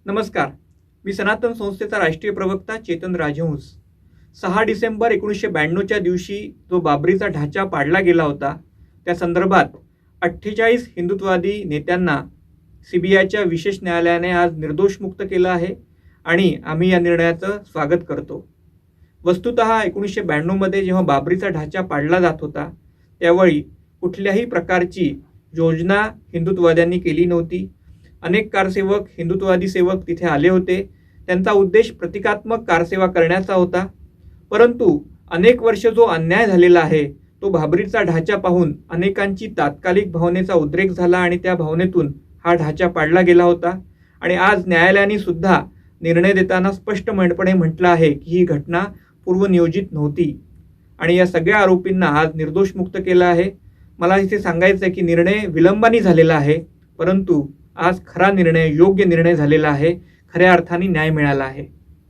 नमस्कार. मी सनातन संस्थेचा राष्ट्रीय प्रवक्ता चेतन राजहंस. 6 डिसेंबर 1992च्या दिवशी जो बाबरीचा ढाचा पाडला गेला होता, त्या संदर्भात 48 हिंदुत्ववादी नेत्यांना CBIच्या विशेष न्यायालयाने आज निर्दोष मुक्त केलं आहे आणि आम्ही या निर्णयाचं स्वागत करतो. वस्तुतः 1992मध्ये जेव्हा बाबरीचा ढाचा पाडला जात होता, त्यावेळी कुठल्याही प्रकारची योजना हिंदुत्ववाद्यांनी केली नव्हती. अनेक कारसेवक, हिंदुत्ववादी सेवक तिथे आले होते. त्यांचा उद्देश प्रतिकात्मक कारसेवा करण्याचा होता. परंतु अनेक वर्ष जो अन्याय झालेला आहे, तो बाबरीचा ढाचा पाहून अनेकांची तात्कालिक भावनेचा उद्रेक झाला आणि त्या भावनेतून हा ढाचा पाडला गेला होता. आणि आज न्यायालयाने सुद्धा निर्णय देताना स्पष्टपणे म्हटलं आहे की ही घटना पूर्वनियोजित नव्हती आणि या सगळ्या आरोपींना आज निर्दोष मुक्त केलं आहे. मला इथे सांगायचं आहे की निर्णय विलंबाने झालेला आहे, परंतु आज खरा निर्णय, योग्य निर्णय झालेला आहे. खऱ्या अर्थाने न्याय मिळाला आहे.